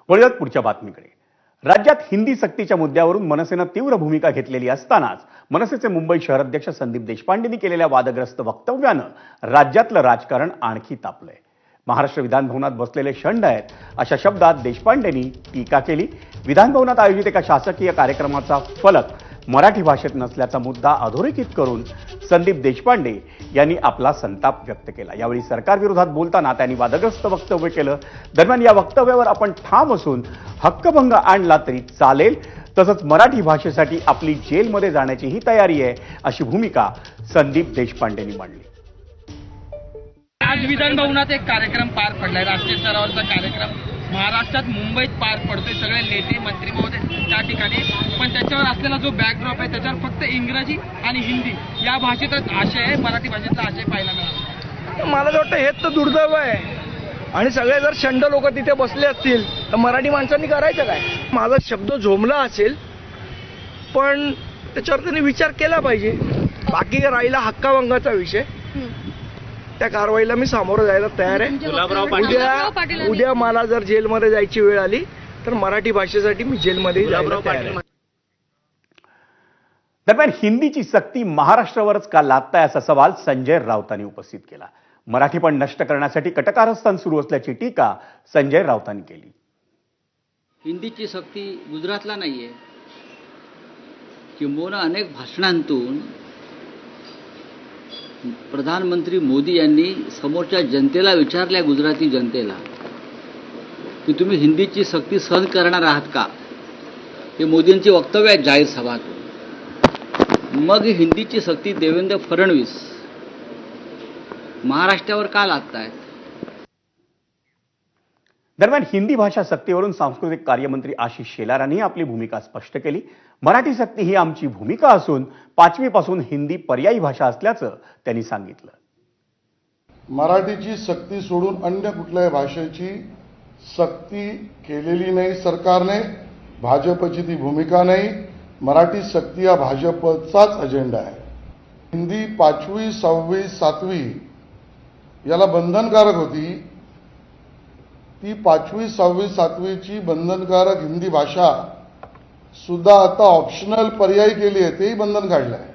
वळूयात पुढच्या बातमीकडे. राज्यात हिंदी सक्तीच्या मुद्द्यावरून मनसेनं तीव्र भूमिका घेतलेली असतानाच मनसेचे मुंबई शहर अध्यक्ष संदीप देशपांडेंनी केलेल्या वादग्रस्त वक्तव्यानं राज्यातलं राजकारण आणखी तापलंय. महाराष्ट्र विधानभवनात बसलेले षंड आहेत अशा शब्दात देशपांडेंनी टीका केली. विधानभवनात आयोजित एका शासकीय कार्यक्रमाचा फलक मराठी भाषेत नसल्याचा मुद्दा अधोरेखित करून संदीप देशपांडे यांनी आपला संताप व्यक्त केला. यावेळी सरकारविरोधात बोलताना त्यांनी वादग्रस्त वक्तव्य केलं. दरम्यान या वक्तव्यावर आपण ठाम असून हक्कभंग आणला तरी चालेल, तसंच मराठी भाषेसाठी आपली जेलमध्ये जाण्याचीही तयारी आहे, अशी भूमिका संदीप देशपांडेंनी मांडली. आज विधानभवनात एक कार्यक्रम पार पडलाय, राष्ट्रीय स्तरावरचा कार्यक्रम महाराष्ट्रात मुंबईत पार पडतोय. सगळे नेते मंत्री महोदय त्या ठिकाणी, पण त्याच्यावर असलेला जो बॅकड्रॉप आहे त्याच्यावर फक्त इंग्रजी आणि हिंदी या भाषेतच आशय आहे, मराठी भाषेतला आशय पाहायला मिळाला. मला वाटतं हेच तर दुर्दैव आहे. आणि सगळे जर षंड लोक तिथे बसले असतील तर मराठी माणसांनी करायचं काय? माझा शब्द झोंबला असेल पण त्याच्यावर त्यांनी विचार केला पाहिजे. बाकी राहिला हक्काभंगाचा विषय, त्या कारवाईला मी सामोरं जायला तयार आहे. उद्या मला जर जेलमध्ये जायची वेळ आली तर मराठी भाषेसाठी मी जेलमध्ये जायला तयार आहे. दरम्यान हिंदीची सक्ती महाराष्ट्रावरच का लादताय असा सवाल संजय राऊतांनी उपस्थित केला. मराठीपण नष्ट करण्यासाठी कटकारस्थान सुरू असल्याची टीका संजय राऊतांनी केली. हिंदीची सक्ती गुजरातला नाहीये, किंबहुना अनेक भाषणांतून प्रधानमंत्री मोदी यांनी समोरच्या जनतेला विचारल्या, गुजराती जनतेला, की तुम्ही हिंदीची सक्ती सहन करणार आहात का? हे मोदींची वक्तव्य आहेत जाहीर सभात. मग हिंदीची सक्ती देवेंद्र फडणवीस महाराष्ट्रावर का लादतायत? दरम्यान हिंदी भाषा सक्तीवरून सांस्कृतिक कार्यमंत्री आशिष शेलार यांनी आपली भूमिका स्पष्ट केली. मराठी सक्ती ही आमची भूमिका असून 5वी पासून हिंदी पर्यायी भाषा असल्याचं त्यांनी सांगितलं. मराठीची सक्ती सोडून अन्य कुठल्याही भाषेची सक्ती केलेली नाही सरकारने. भाजपची ती भूमिका नाही. मराठी सक्ती हा भाजपचाच अजेंडा आहे. हिंदी 5वी, 6वी, 7वी याला बंधनकारक होती. ती 5वी, 6वी, 7वीची बंधनकारक हिंदी भाषा सुद्धा आता ऑप्शनल पर्यायी केली आहे, तेही बंधन काढलंय.